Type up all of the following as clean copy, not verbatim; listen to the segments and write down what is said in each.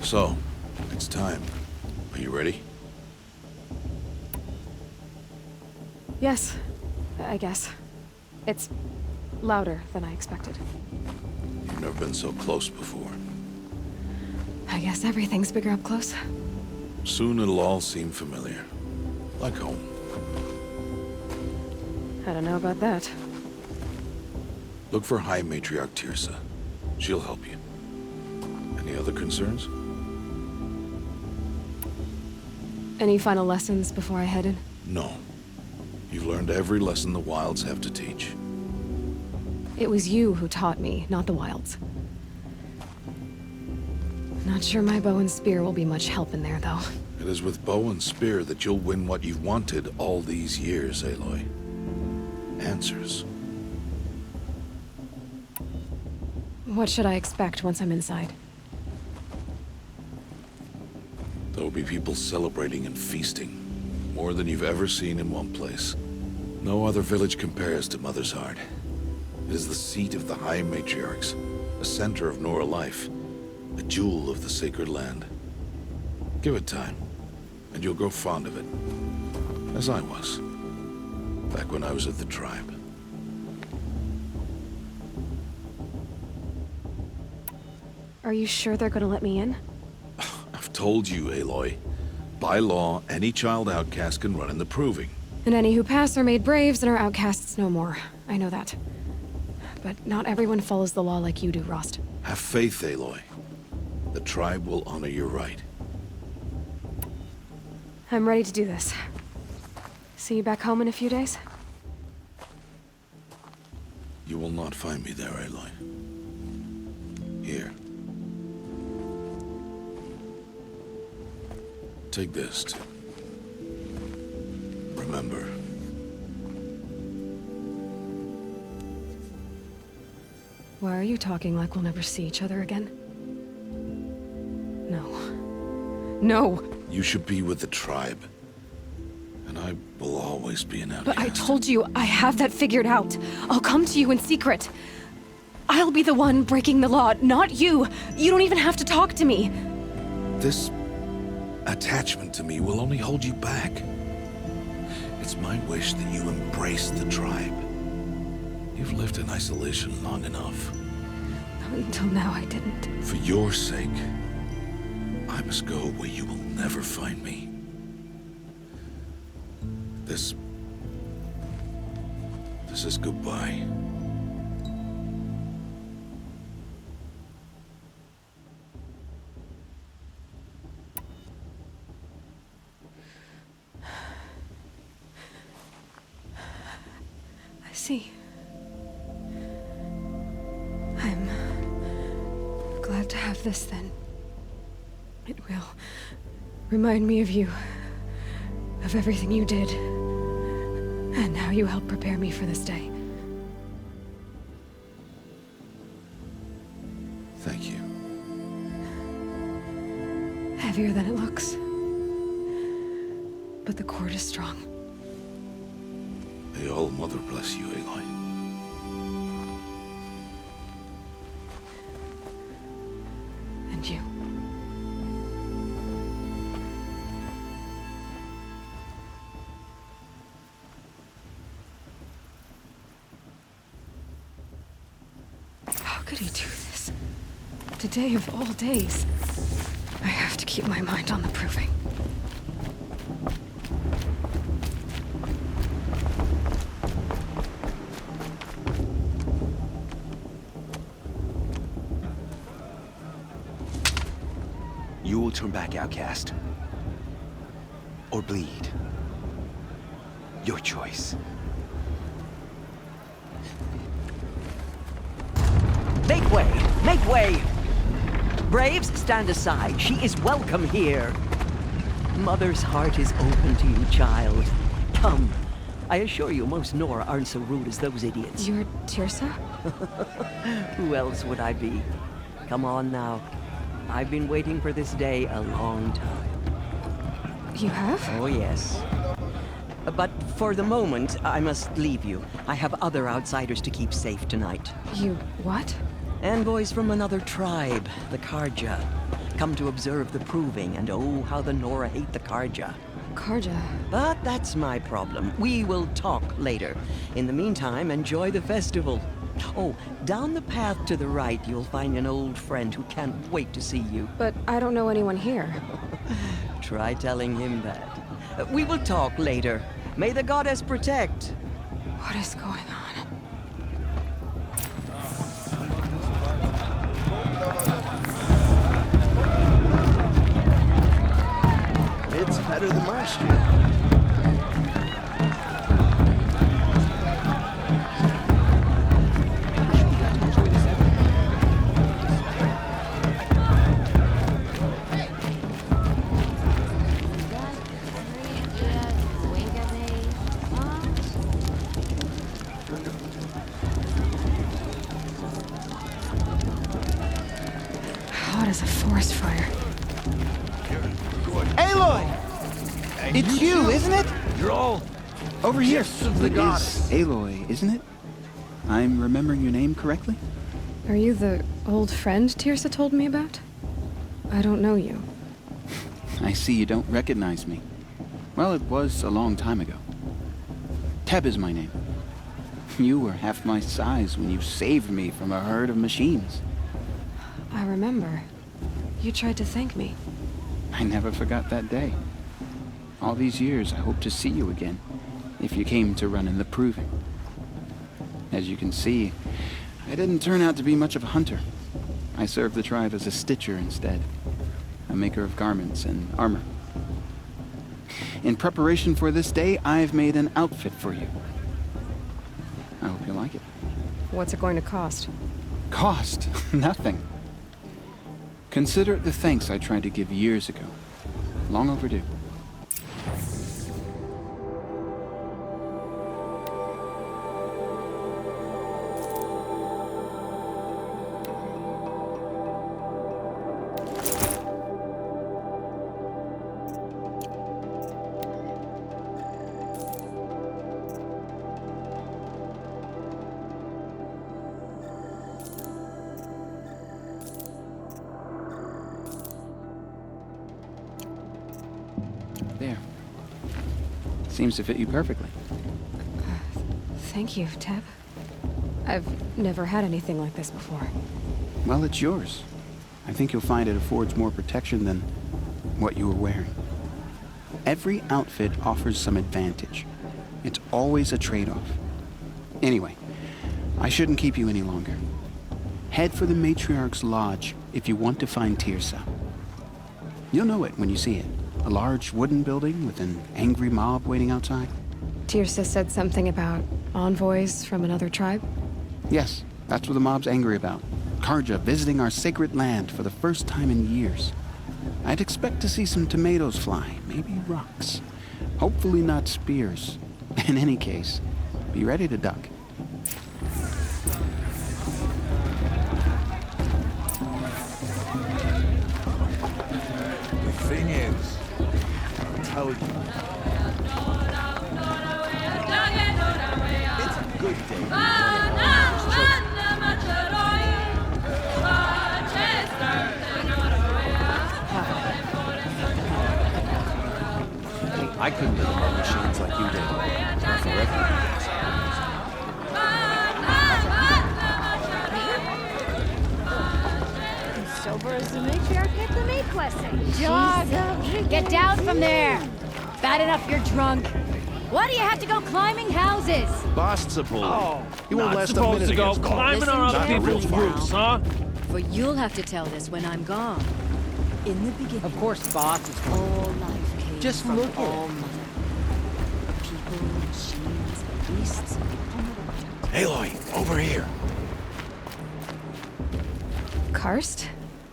So, it's time. Are you ready? Yes, I guess. It's louder than I expected. You've never been so close before. I guess everything's bigger up close. Soon it'll all seem familiar. Like home. I don't know about that. Look for High Matriarch Tirsa. She'll help you. Any other concerns? Any final lessons before I head in? No. You've learned every lesson the Wilds have to teach. It was you who taught me, not the Wilds. Not sure my bow and spear will be much help in there, though. It is with bow and spear that you'll win what you've wanted all these years, Aloy. Answers. What should I expect once I'm inside? There will be people celebrating and feasting. More than you've ever seen in one place. No other village compares to Mother's Heart. It is the seat of the High Matriarchs, a center of Nora life, a jewel of the sacred land. Give it time, and you'll grow fond of it. As I was, back when I was at the tribe. Are you sure they're gonna let me in? I've told you, Aloy. By law, any child outcast can run in the proving. And any who pass are made braves and are outcasts no more. I know that. But not everyone follows the law like you do, Rost. Have faith, Aloy. The tribe will honor your right. I'm ready to do this. See you back home in a few days? You will not find me there, Aloy. Here. Take this to remember. Why are you talking like we'll never see each other again? No. No! You should be with the tribe. And I will always be an outcast. But I told you, I have that figured out. I'll come to you in secret. I'll be the one breaking the law, not you. You don't even have to talk to me. This attachment to me will only hold you back. It's my wish that you embrace the tribe. You've lived in isolation long enough. Until now, I didn't. For your sake, I must go where you will never find me. This is goodbye. I see. I'm glad to have this then. It will remind me of you, of everything you did, and how you helped prepare me for this day. Thank you. Heavier than it looks. But the cord is strong. May all Mother bless you, Aloy. And you. How could he do this? Today of all days. I have to keep my mind on the proving. You will turn back, outcast. Or bleed. Your choice. Make way! Make way! Braves, stand aside. She is welcome here. Mother's heart is open to you, child. Come. I assure you, most Nora aren't so rude as those idiots. You're Tirsa? Who else would I be? Come on now. I've been waiting for this day a long time. You have? Oh, yes. But for the moment, I must leave you. I have other outsiders to keep safe tonight. You what? Envoys from another tribe, the Karja. come to observe the proving, and oh, how the Nora hate the Karja. Karja. But that's my problem. We will talk later. In the meantime, enjoy the festival. Oh, down the path to the right, you'll find an old friend who can't wait to see you. But I don't know anyone here. Try telling him that. We will talk later. May the goddess protect. What is going on? It's better than last year. Hot as a forest fire. Aloy! It's you, isn't it? You're all Over here. of the It goddess. is Aloy, isn't it? I'm remembering your name correctly? Are you the old friend Tirsa told me about? I don't know you. I see you don't recognize me. Well, it was a long time ago. Teb is my name. You were half my size when you saved me from a herd of machines. I remember. You tried to thank me. I never forgot that day. All these years, I hope to see you again, if you came to run in the proving. As you can see, I didn't turn out to be much of a hunter. I served the tribe as a stitcher instead, a maker of garments and armor. In preparation for this day, I've made an outfit for you. I hope you like it. What's it going to cost? Cost? Nothing. Consider it the thanks I tried to give years ago. Long overdue. There. Seems to fit you perfectly. Thank you, Teb. I've never had anything like this before. Well, it's yours. I think you'll find it affords more protection than what you were wearing. Every outfit offers some advantage. It's always a trade-off. Anyway, I shouldn't keep you any longer. Head for the Matriarch's Lodge if you want to find Tirsa. You'll know it when you see it. A large wooden building with an angry mob waiting outside. Tirsa said something about envoys from another tribe? Yes, that's what the mob's angry about. Karja visiting our sacred land for the first time in years. I'd expect to see some tomatoes fly, maybe rocks. Hopefully not spears. In any case, be ready to duck. The thing is, I'll tell you. It's a good day. I couldn't live among machines like you did. Not for record. Sober as the matriarch at the maid quest. Dog, get down from there. Bad enough you're drunk. Why do you have to go climbing houses? Bost's a bully. Oh, He won't not last a supposed minute to go against Boss. climbing on Listen other people's carefully roofs, now. huh? For you'll have to tell this when I'm gone. In the beginning, Of course, boss is all life came Just from look at it. all mother. People, machines, beasts. Aloy, over here. Karst?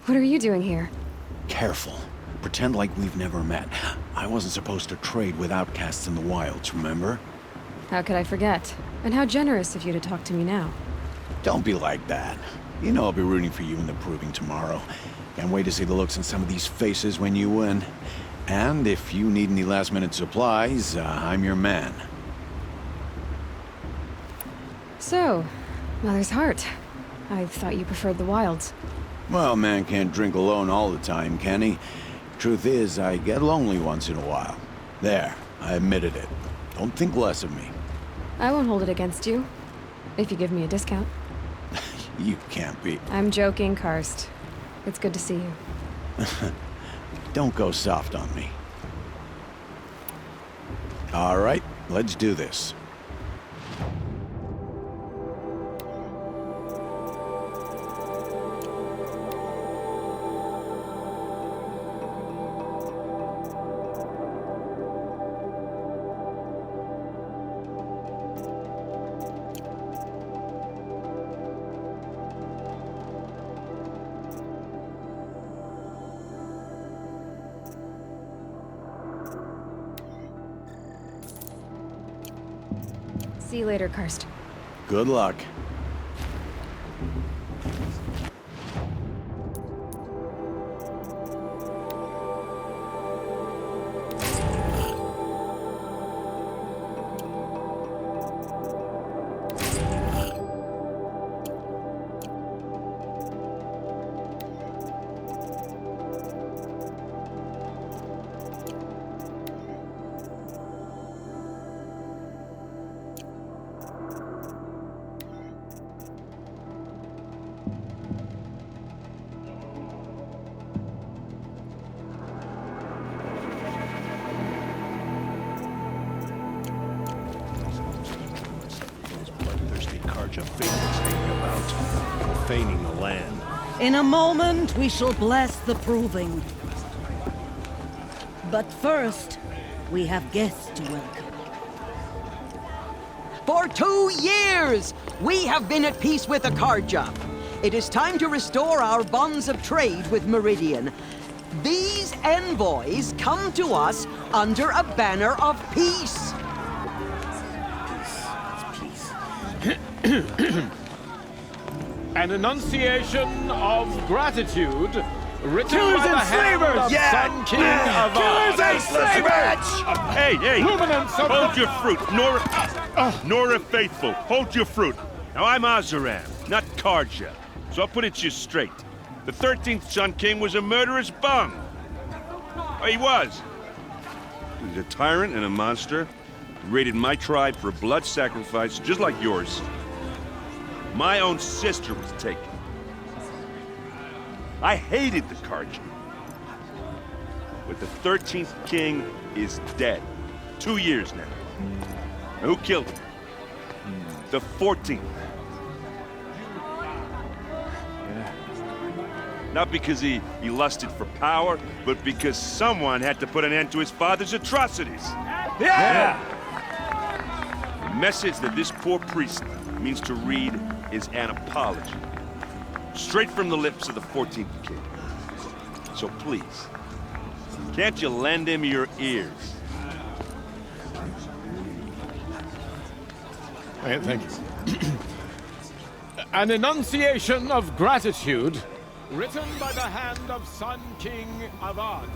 What are you doing here? Careful. Pretend like we've never met. I wasn't supposed to trade with outcasts in the wilds, remember? How could I forget? And how generous of you to talk to me now. Don't be like that. You know I'll be rooting for you in the proving tomorrow. Can't wait to see the looks on some of these faces when you win. And if you need any last-minute supplies, I'm your man. So, Mother's Heart. I thought you preferred the wilds. Well, man can't drink alone all the time, can he? Truth is, I get lonely once in a while. There, I admitted it. Don't think less of me. I won't hold it against you, if you give me a discount. You can't be. I'm joking, Karst. It's good to see you. Don't go soft on me. All right, let's do this. See you later, Karst. Good luck. Profaning the land. In a moment, we shall bless the proving. But first, we have guests to welcome. For 2 years, we have been at peace with Akarja. It is time to restore our bonds of trade with Meridian. These envoys come to us under a banner of peace. An enunciation of gratitude written by the hand of Sun King of Killers and slavers! Hey, Luminance of hold your fruit. Nora Faithful, hold your fruit. Now, I'm Azaran, not Karja, so I'll put it to you straight. The 13th Sun King was a murderous bum. Oh, he was. He was a tyrant and a monster. He raided my tribe for a blood sacrifice, just like yours. My own sister was taken. I hated the Karja. But the 13th king is dead. 2 years now. Now, who killed him? The 14th. Not because he lusted for power, but because someone had to put an end to his father's atrocities. Yeah! The message that this poor priest means to read is an apology. Straight from the lips of the 14th king. So please, can't you lend him your ears? Thank you. An enunciation of gratitude written by the hand of Sun King Avad,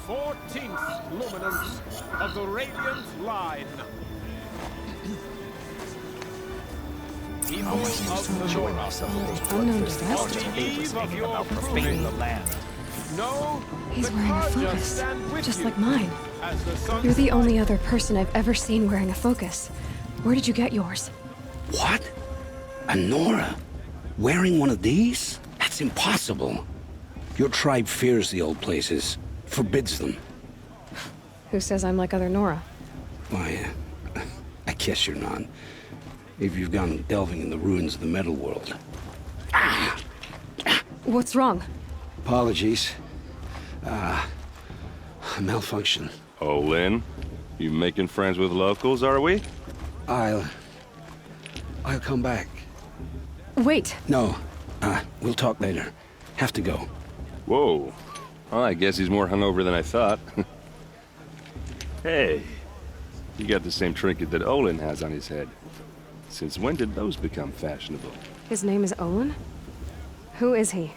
14th luminance of the Radiant Line. People of the North, Unknown disaster. on the eve of your proving the land. No, He's the wearing a Karja focus, stand with just you like mine. as the sun You're the only other person I've ever seen wearing a focus. Where did you get yours? What? A Nora? Wearing one of these? That's impossible. Your tribe fears the old places, forbids them. Who says I'm like other Nora? Why, I guess you're not. If you've gone delving in the ruins of the metal world. What's wrong? Apologies. A malfunction. Oh, Lynn, you making friends with locals, are we? I'll come back. Wait. No, we'll talk later. Have to go. Whoa. Well, I guess he's more hungover than I thought. Hey, you got the same trinket that Olin has on his head. Since when did those become fashionable? His name is Olin? Who is he?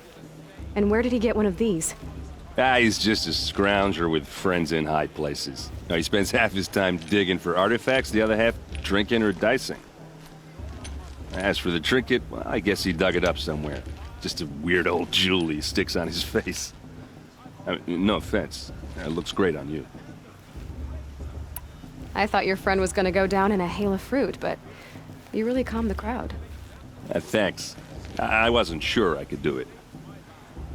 And where did he get one of these? He's just a scrounger with friends in high places. Now, he spends half his time digging for artifacts, the other half drinking or dicing. As for the trinket, well, I guess he dug it up somewhere. Just a weird old jewel he sticks on his face. I mean, no offense. It looks great on you. I thought your friend was gonna go down in a hail of fruit, but you really calmed the crowd. Thanks. I wasn't sure I could do it.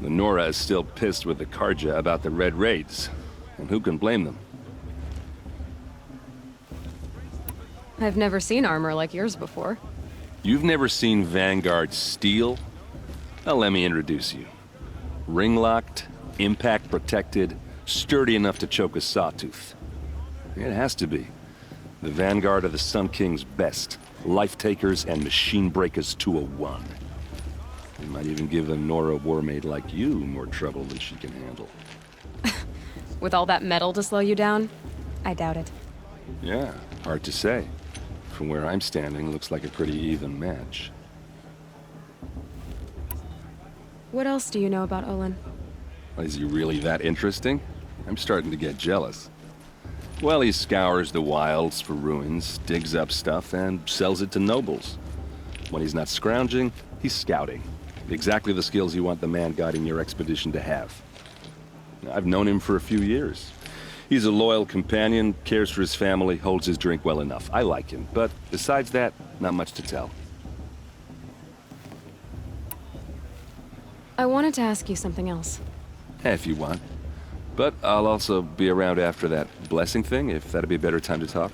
The Nora is still pissed with the Karja about the Red Raids, and who can blame them? I've never seen armor like yours before. You've never seen Vanguard steel? Well, let me introduce you. Ring-locked, impact-protected, sturdy enough to choke a sawtooth. It has to be. The Vanguard of the Sun King's best. Life-takers and machine breakers to a one. It might even give a Nora warmaid like you more trouble than she can handle. With all that metal to slow you down? I doubt it. Yeah, hard to say. From where I'm standing, looks like a pretty even match. What else do you know about Olin? Is he really that interesting? I'm starting to get jealous. Well, he scours the wilds for ruins, digs up stuff, and sells it to nobles. When he's not scrounging, he's scouting. Exactly the skills you want the man guiding your expedition to have. I've known him for a few years. He's a loyal companion, cares for his family, holds his drink well enough. I like him, but besides that, not much to tell. I wanted to ask you something else. If you want. But I'll also be around after that blessing thing, if that'd be a better time to talk.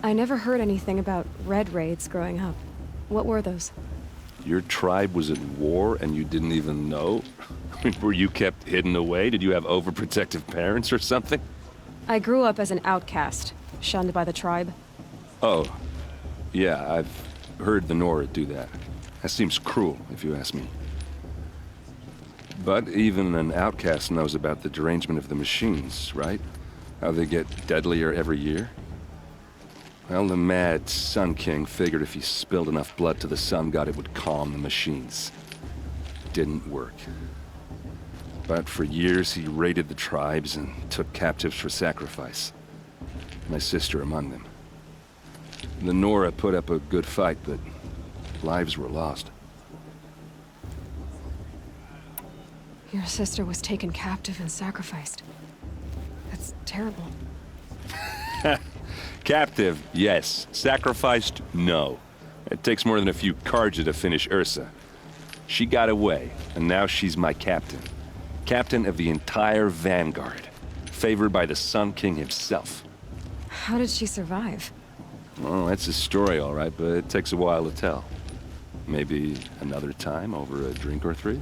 I never heard anything about Red Raids growing up. What were those? Your tribe was at war and you didn't even know? I mean, were you kept hidden away? Did you have overprotective parents or something? I grew up as an outcast, shunned by the tribe. Oh, yeah, I've heard the Nora do that. That seems cruel, if you ask me. But even an outcast knows about the derangement of the machines, right? How they get deadlier every year? Well, the mad Sun King figured if he spilled enough blood to the Sun God, it would calm the machines. Didn't work. But for years, he raided the tribes and took captives for sacrifice. My sister among them. The Nora put up a good fight, but lives were lost. Your sister was taken captive and sacrificed. That's terrible. Captive, yes. Sacrificed, no. It takes more than a few Karja to finish Ursa. She got away, and now she's my captain. Captain of the entire Vanguard. Favored by the Sun King himself. How did she survive? Well, that's a story, all right, but it takes a while to tell. Maybe another time over a drink or three?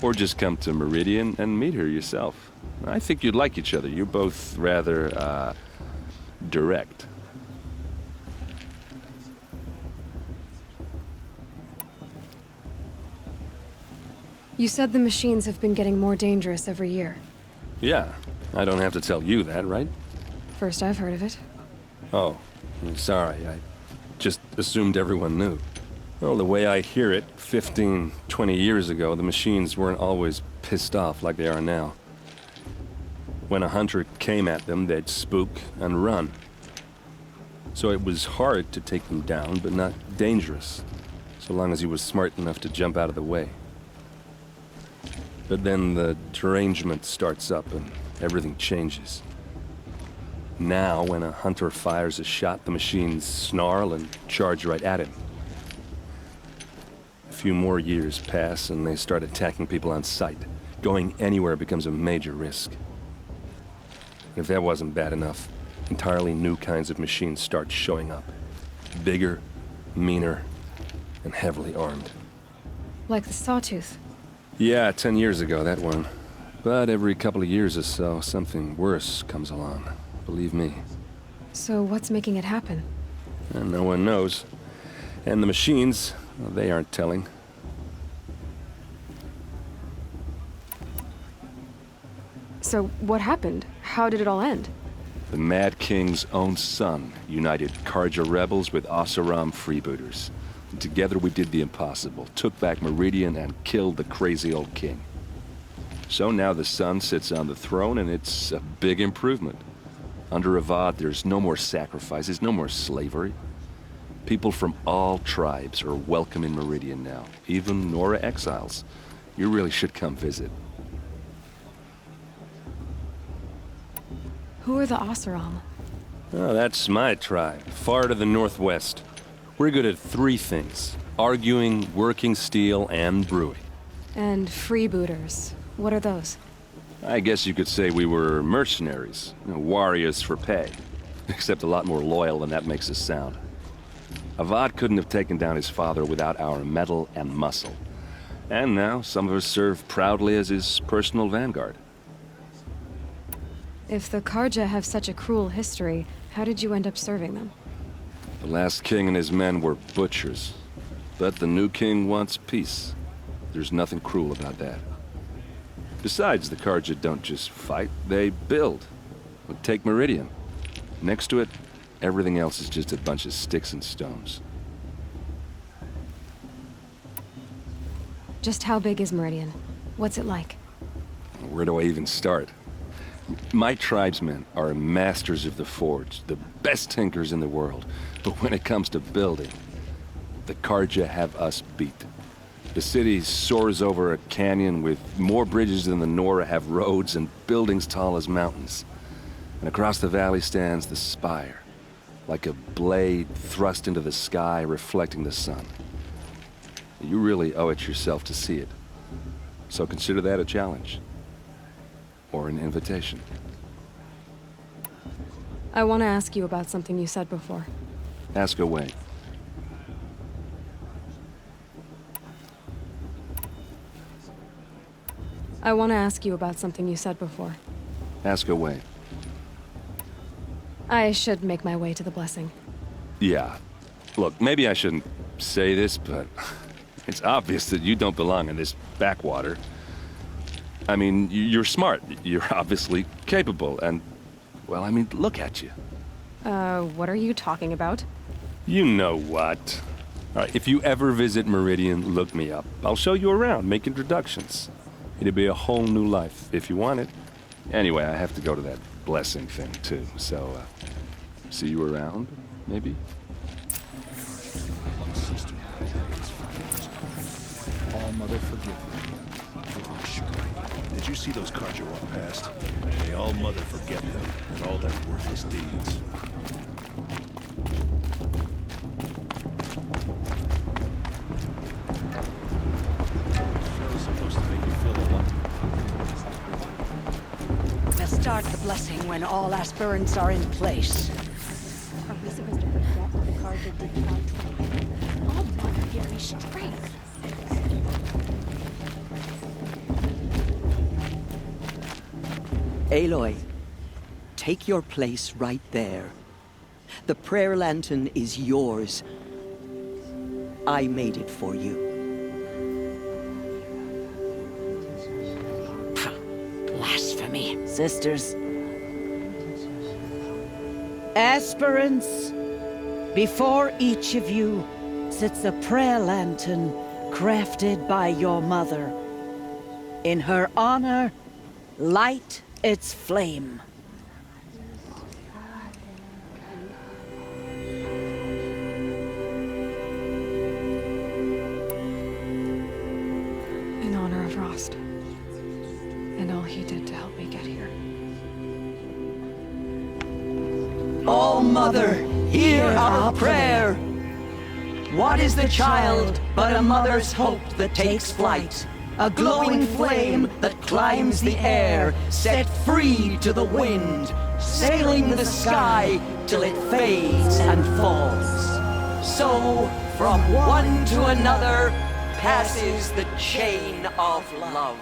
Or just come to Meridian and meet her yourself. I think you'd like each other. You're both rather, direct. You said the machines have been getting more dangerous every year. Yeah, I don't have to tell you that, right? First I've heard of it. Oh, I'm sorry. I just assumed everyone knew. Well, the way I hear it, 15, 20 years ago, the machines weren't always pissed off like they are now. When a hunter came at them, they'd spook and run. So it was hard to take them down, but not dangerous, so long as he was smart enough to jump out of the way. But then the derangement starts up and everything changes. Now, when a hunter fires a shot, the machines snarl and charge right at him. A few more years pass and they start attacking people on sight. Going anywhere becomes a major risk. If that wasn't bad enough, entirely new kinds of machines start showing up. Bigger, meaner, and heavily armed. Like the Sawtooth. Yeah, 10 years ago, that one. But every couple of years or so, something worse comes along. Believe me. So what's making it happen? And no one knows. And the machines, well, they aren't telling. So what happened? How did it all end? The Mad King's own son united Karja rebels with Oseram freebooters. And together we did the impossible, took back Meridian and killed the crazy old king. So now the son sits on the throne and it's a big improvement. Under Avad, there's no more sacrifices, no more slavery. People from all tribes are welcome in Meridian now, even Nora exiles. You really should come visit. Who are the Oseram? Oh, that's my tribe, far to the northwest. We're good at 3 things: arguing, working steel, and brewing. And freebooters. What are those? I guess you could say we were mercenaries, warriors for pay. Except a lot more loyal than that makes us sound. Avad couldn't have taken down his father without our metal and muscle. And now, some of us serve proudly as his personal vanguard. If the Karja have such a cruel history, how did you end up serving them? The last king and his men were butchers. But the new king wants peace. There's nothing cruel about that. Besides, the Karja don't just fight, they build. But take Meridian. Next to it, everything else is just a bunch of sticks and stones. Just how big is Meridian? What's it like? Where do I even start? My tribesmen are masters of the forge, the best tinkers in the world. But when it comes to building, the Karja have us beat. The city soars over a canyon with more bridges than the Nora have roads and buildings tall as mountains. And across the valley stands the spire, like a blade thrust into the sky reflecting the sun. You really owe it yourself to see it. So consider that a challenge. Or an invitation. I want to ask you about something you said before. Ask away. I want to ask you about something you said before. Ask away. I should make my way to the blessing. Yeah. Look, maybe I shouldn't say this, but it's obvious that you don't belong in this backwater. I mean, you're smart. You're obviously capable, and, well, I mean, look at you. What are you talking about? You know what. All right, if you ever visit Meridian, look me up. I'll show you around, make introductions. It'll be a whole new life, if you want it. Anyway, I have to go to that blessing thing, too, so, see you around, maybe? All mother forgive them. Did you see those cards you walked past? May all mother forget them and all their worthless deeds. Supposed to make you feel alive. We'll start the blessing when all aspirants are in place. Are we supposed to forget what the Karja did to our tribe? Oh, mother, get me straight. Aloy, take your place right there. The prayer lantern is yours. I made it for you. Blasphemy. Sisters. Aspirants, before each of you sits a prayer lantern crafted by your mother. In her honor, light its flame. In honor of Rost. And all he did to help me get here. Oh, Mother, hear our prayer. What is the child but a mother's hope that takes flight? A glowing flame that climbs the air, set free to the wind, sailing the sky till it fades and falls. So, from one to another, passes the chain of love.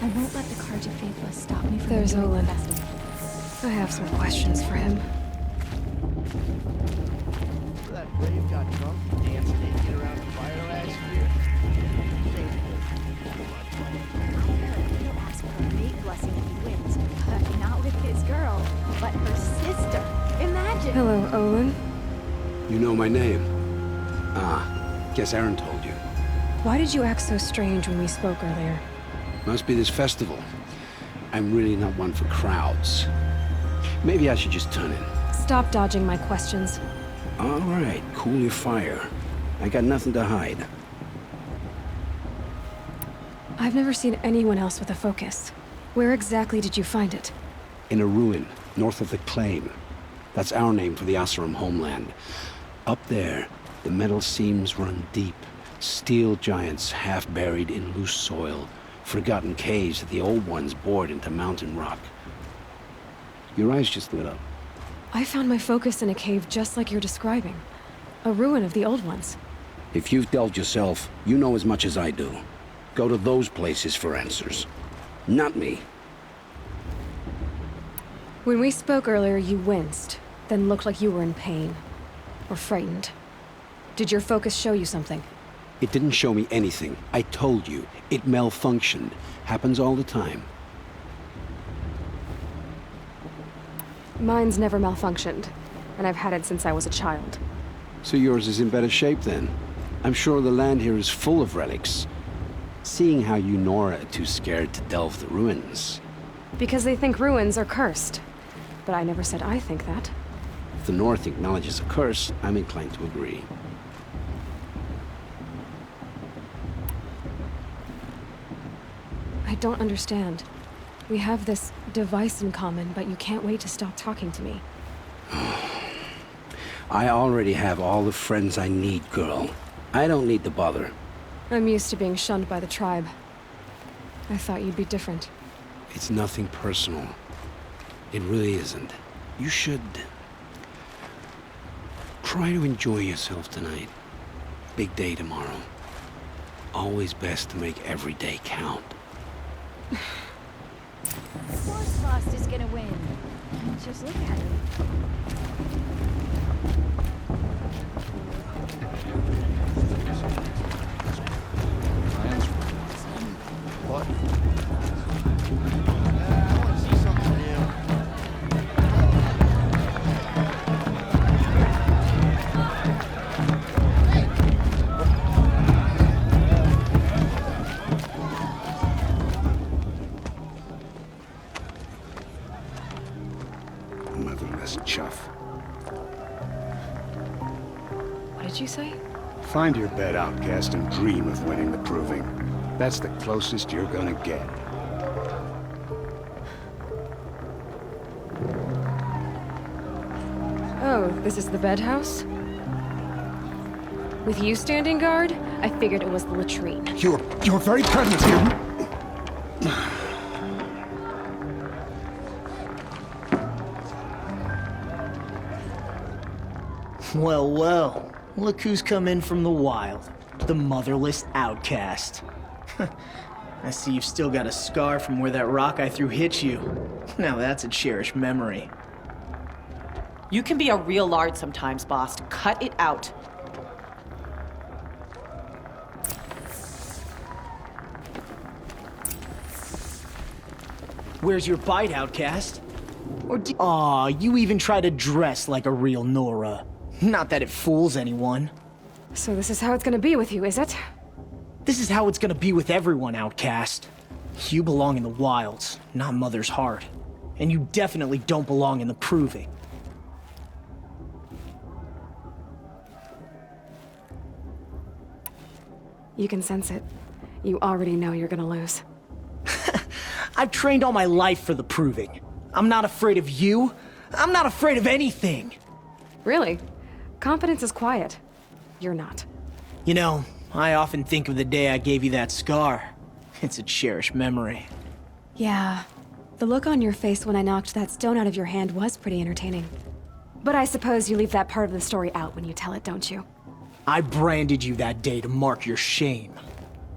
I won't let the Karja faithless stop me from There's enjoying Olin. the festival. I have some questions for him. That brave got drunk and danced naked around the fire last year. He'll ask for a mate blessing if he wins, but not with his girl, but her sister. Imagine! Hello, Olin. You know my name? Ah, guess Aaron told you. Why did you act so strange when we spoke earlier? Must be this festival. I'm really not one for crowds. Maybe I should just turn in. Stop dodging my questions. All right, cool your fire. I got nothing to hide. I've never seen anyone else with a focus. Where exactly did you find it? In a ruin, north of the Claim. That's our name for the Oseram homeland. Up there, the metal seams run deep. Steel giants half buried in loose soil. Forgotten caves that the old ones bored into mountain rock. Your eyes just lit up. I found my focus in a cave just like you're describing. A ruin of the old ones. If you've delved yourself, you know as much as I do. Go to those places for answers. Not me. When we spoke earlier, you winced, then looked like you were in pain. Or frightened. Did your focus show you something? It didn't show me anything. I told you. It malfunctioned. Happens all the time. Mine's never malfunctioned, and I've had it since I was a child. So yours is in better shape then. I'm sure the land here is full of relics. Seeing how you Nora are too scared to delve the ruins. Because they think ruins are cursed. But I never said I think that. If the North acknowledges a curse, I'm inclined to agree. I don't understand. We have this device in common, but you can't wait to stop talking to me. I already have all the friends I need, girl. I don't need to bother. I'm used to being shunned by the tribe. I thought you'd be different. It's nothing personal. It really isn't. You should try to enjoy yourself tonight. Big day tomorrow. Always best to make every day count. Of course Lost is gonna win. Just look at him. What? I want to see something new. Motherless chuff. What did you say? Find your bed, outcast, and dream of winning the proving. That's the closest you're gonna get. Oh, this is the bedhouse? With you standing guard, I figured it was the latrine. Your very presence here... Well, well. Look who's come in from the wild. The motherless outcast. I see you've still got a scar from where that rock I threw hit you. Now that's a cherished memory. You can be a real lard sometimes, boss. Cut it out. Where's your bite, outcast? Aw, you even try to dress like a real Nora. Not that it fools anyone. So this is how it's gonna be with you, is it? This is how it's gonna be with everyone, outcast. You belong in the wilds, not Mother's Heart. And you definitely don't belong in the proving. You can sense it. You already know you're gonna lose. I've trained all my life for the proving. I'm not afraid of you. I'm not afraid of anything. Really? Confidence is quiet. You're not. You know, I often think of the day I gave you that scar. It's a cherished memory. Yeah. The look on your face when I knocked that stone out of your hand was pretty entertaining. But I suppose you leave that part of the story out when you tell it, don't you? I branded you that day to mark your shame.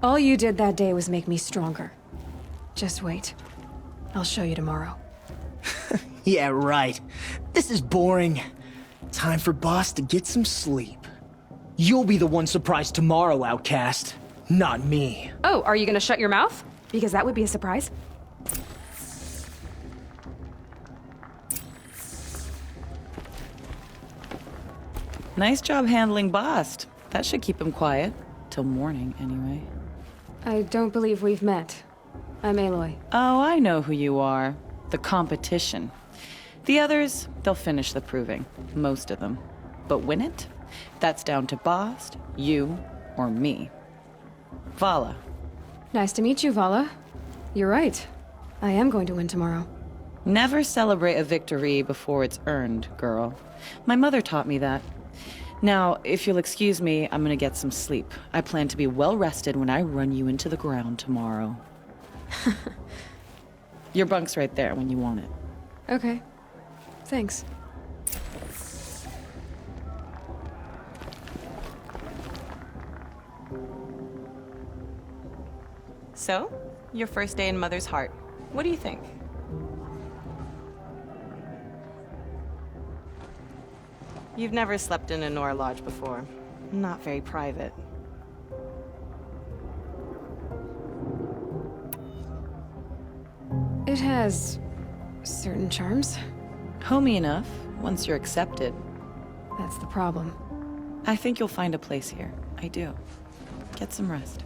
All you did that day was make me stronger. Just wait. I'll show you tomorrow. Yeah, right. This is boring. Time for Boss to get some sleep. You'll be the one surprised tomorrow, outcast. Not me. Oh, are you gonna shut your mouth? Because that would be a surprise. Nice job handling Bast. That should keep him quiet. Till morning, anyway. I don't believe we've met. I'm Aloy. Oh, I know who you are. The competition. The others, they'll finish the proving. Most of them. But win it? That's down to Bast, you, or me. Vala. Nice to meet you, Vala. You're right. I am going to win tomorrow. Never celebrate a victory before it's earned, girl. My mother taught me that. Now, if you'll excuse me, I'm gonna get some sleep. I plan to be well rested when I run you into the ground tomorrow. Your bunk's right there when you want it. Okay. Thanks. So, your first day in Mother's Heart. What do you think? You've never slept in a Nora lodge before. Not very private. It has certain charms. Homey enough, once you're accepted. That's the problem. I think you'll find a place here. I do. Get some rest.